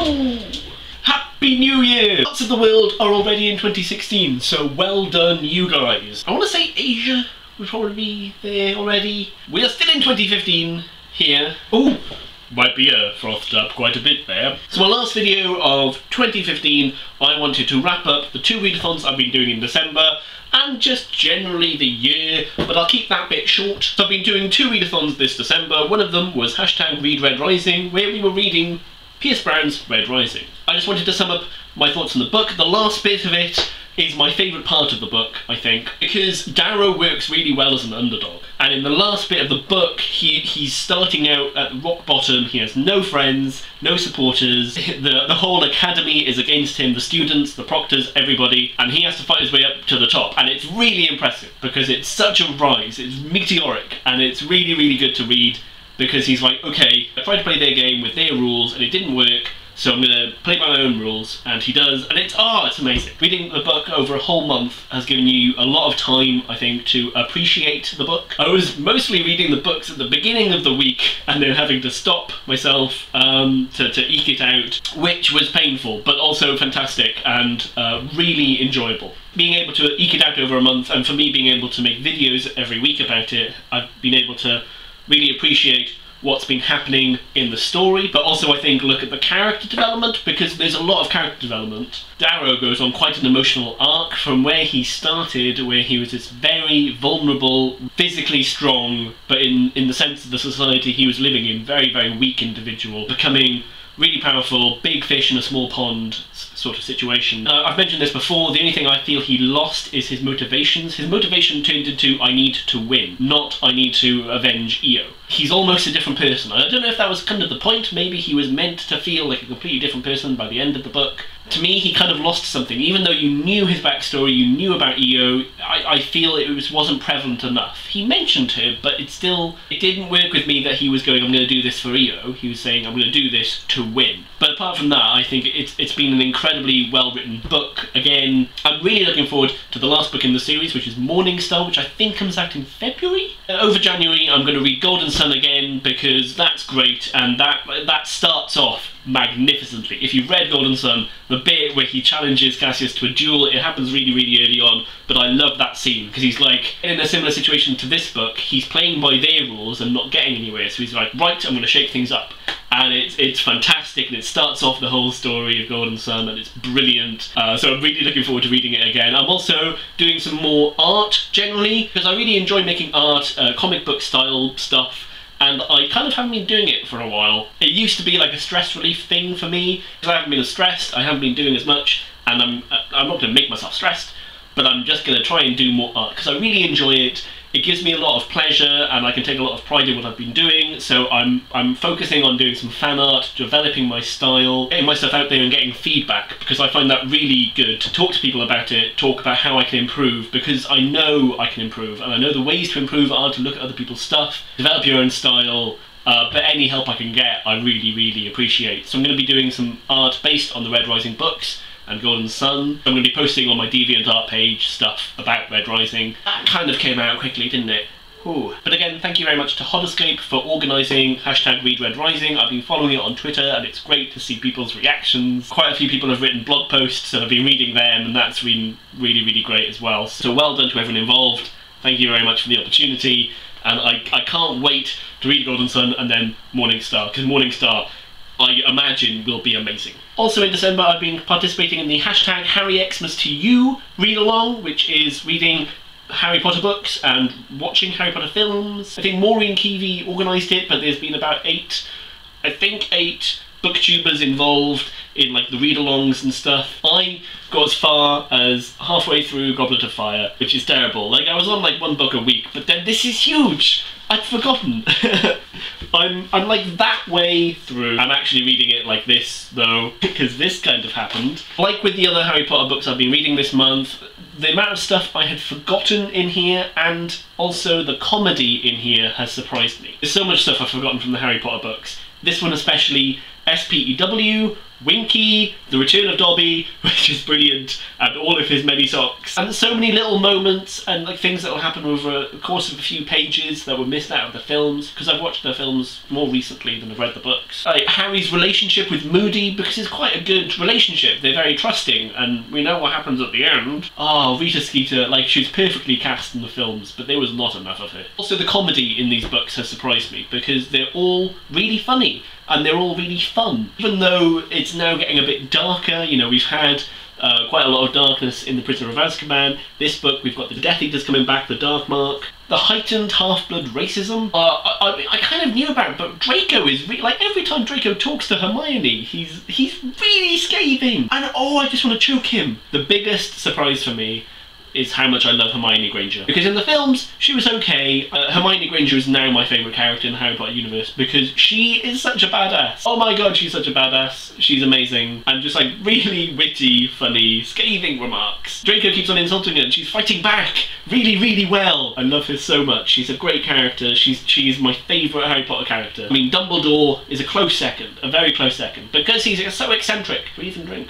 Woo! Happy New Year! Parts of the world are already in 2016, so well done you guys. I want to say Asia would probably be there already. We are still in 2015 here. Ooh! My beer frothed up quite a bit there. So my last video of 2015, I wanted to wrap up the 2 readathons I've been doing in December, and just generally the year, but I'll keep that bit short. So I've been doing 2 readathons this December. One of them was #ReadRedRising, where we were reading Pierce Brown's Red Rising. I just wanted to sum up my thoughts on the book. The last bit of it is my favourite part of the book, I think, because Darrow works really well as an underdog. And in the last bit of the book, he's starting out at rock bottom. He has no friends, no supporters. The whole academy is against him, the students, the proctors, everybody, and he has to fight his way up to the top. And it's really impressive because it's such a rise. It's meteoric, and it's really, really good to read because he's like, okay, I tried to play their game with their rules and it didn't work, so I'm going to play by my own rules, and he does, and it's amazing. Reading the book over a whole month has given you a lot of time, I think, to appreciate the book. I was mostly reading the books at the beginning of the week and then having to stop myself to eke it out, which was painful, but also fantastic and really enjoyable. Being able to eke it out over a month, and for me being able to make videos every week about it, I've been able to really appreciate what's been happening in the story, but also I think look at the character development, because there's a lot of character development. Darrow goes on quite an emotional arc from where he started, where he was this very vulnerable, physically strong, but in the sense of the society he was living in, very, very weak individual, becoming really powerful, big fish in a small pond sort of situation. I've mentioned this before, the only thing I feel he lost is his motivations. His motivation turned into, I need to win, not I need to avenge Io. He's almost a different person. I don't know if that was kind of the point, maybe he was meant to feel like a completely different person by the end of the book. To me, he kind of lost something. Even though you knew his backstory, you knew about Io, I feel it wasn't prevalent enough. He mentioned her, but it didn't work with me that he was going, I'm going to do this for Io. He was saying, I'm going to do this to win. But apart from that, I think it's been an incredibly well-written book. Again, I'm really looking forward to the last book in the series, which is Morningstar, which I think comes out in February. Over January, I'm going to read Golden Sun again, because that's great, and that starts off magnificently. If you've read Golden Sun, the bit where he challenges Cassius to a duel, it happens really, really early on, but I love that scene, because he's like, in a similar situation to this book, he's playing by their rules and not getting anywhere, so he's like, right, I'm going to shake things up. And it's fantastic, and it starts off the whole story of Golden Sun, and it's brilliant. So I'm really looking forward to reading it again. I'm also doing some more art, generally, because I really enjoy making art, comic book style stuff, and I kind of haven't been doing it for a while. It used to be like a stress relief thing for me, because I haven't been as stressed, I haven't been doing as much, and I'm not going to make myself stressed, but I'm just going to try and do more art, because I really enjoy it. It gives me a lot of pleasure, and I can take a lot of pride in what I've been doing, so I'm focusing on doing some fan art, developing my style, getting my stuff out there and getting feedback, because I find that really good to talk to people about it, talk about how I can improve, because I know I can improve, and I know the ways to improve are to look at other people's stuff, develop your own style, but any help I can get I really, really appreciate. So I'm going to be doing some art based on the Red Rising books and Golden Sun. I'm going to be posting on my DeviantArt page stuff about Red Rising. That kind of came out quickly, didn't it? Ooh. But again, thank you very much to Hodescape for organising #ReadRedRising. I've been following it on Twitter, and it's great to see people's reactions. Quite a few people have written blog posts, and I've been reading them, and that's been really, really great as well. So well done to everyone involved. Thank you very much for the opportunity, and I can't wait to read Golden Sun and then Morningstar, because Morningstar, I imagine, will be amazing. Also in December, I've been participating in the #HarryXmasToYou read-along, which is reading Harry Potter books and watching Harry Potter films. I think Maureen Keevy organised it, but there's been about 8 booktubers involved in like the read-alongs and stuff. I got as far as halfway through Goblet of Fire, which is terrible. Like, I was on like 1 book a week, but then this is huge! I'd forgotten. I'm like that way through. I'm actually reading it like this though, because this kind of happened. Like with the other Harry Potter books I've been reading this month, the amount of stuff I had forgotten in here, and also the comedy in here, has surprised me. There's so much stuff I've forgotten from the Harry Potter books. This one especially, SPEW, Winky, the return of Dobby, which is brilliant, and all of his many socks. And so many little moments and like things that will happen over the course of a few pages that were missed out of the films, because I've watched the films more recently than I've read the books. Like Harry's relationship with Moody, because it's quite a good relationship. They're very trusting, and we know what happens at the end. Oh, Rita Skeeter, like she's perfectly cast in the films, but there was not enough of her. Also, the comedy in these books has surprised me, because they're all really funny. And they're all really fun. Even though it's now getting a bit darker, you know, we've had quite a lot of darkness in The Prisoner of Azkaban. This book, we've got the Death Eaters coming back, the Dark Mark. The heightened half-blood racism, I kind of knew about it, but Draco is like, every time Draco talks to Hermione, he's really scathing. And oh, I just want to choke him. The biggest surprise for me is how much I love Hermione Granger. Because in the films, she was okay. Hermione Granger is now my favourite character in the Harry Potter universe because she is such a badass. Oh my god, she's such a badass. She's amazing. And just like really witty, funny, scathing remarks. Draco keeps on insulting her and she's fighting back really, really well. I love her so much. She's a great character. She's my favourite Harry Potter character. I mean, Dumbledore is a close second, a very close second, because he's so eccentric. Breathe and drink.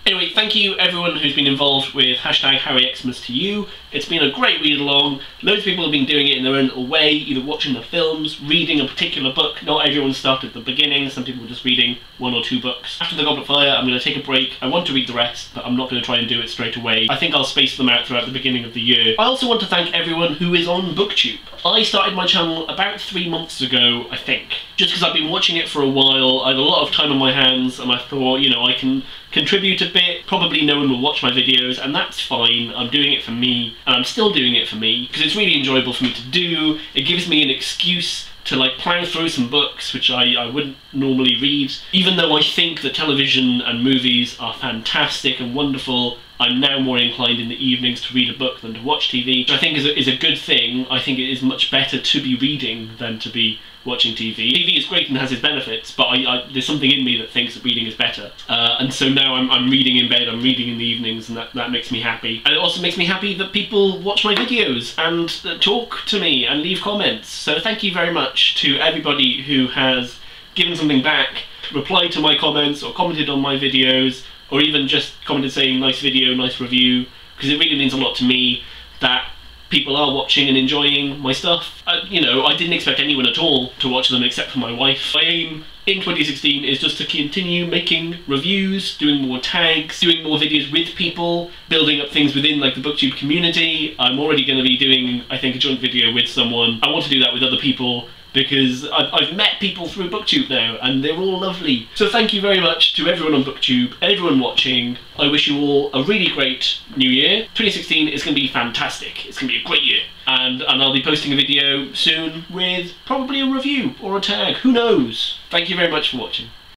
Anyway, thank you everyone who's been involved with hashtag HarryXmasToYou. It's been a great read along. Loads of people have been doing it in their own little way, either watching the films, reading a particular book. Not everyone started at the beginning, some people were just reading 1 or 2 books. After the Goblet of Fire, I'm going to take a break. I want to read the rest, but I'm not going to try and do it straight away. I think I'll space them out throughout the beginning of the year. I also want to thank everyone who is on Booktube. I started my channel about 3 months ago, I think. Just because I've been watching it for a while, I had a lot of time on my hands, and I thought, you know, I can contribute a bit. Probably no one will watch my videos, and that's fine. I'm doing it for me, and I'm still doing it for me, because it's really enjoyable for me to do. It gives me an excuse to like plow through some books which I wouldn't normally read. Even though I think that television and movies are fantastic and wonderful, I'm now more inclined in the evenings to read a book than to watch TV, which I think is a good thing. I think it is much better to be reading than to be watching TV. TV is great and has its benefits, but there's something in me that thinks that reading is better. And so now I'm reading in bed, I'm reading in the evenings, and that makes me happy. And it also makes me happy that people watch my videos and talk to me and leave comments. So thank you very much to everybody who has given something back, replied to my comments or commented on my videos, or even just commented saying nice video, nice review, because it really means a lot to me that people are watching and enjoying my stuff. You know, I didn't expect anyone at all to watch them except for my wife. My aim in 2016 is just to continue making reviews, doing more tags, doing more videos with people, building up things within like the Booktube community. I'm already going to be doing, I think, a joint video with someone. I want to do that with other people, because I've met people through Booktube now, and they're all lovely. So thank you very much to everyone on Booktube, everyone watching. I wish you all a really great new year. 2016 is going to be fantastic. It's going to be a great year. And I'll be posting a video soon with probably a review or a tag. Who knows? Thank you very much for watching.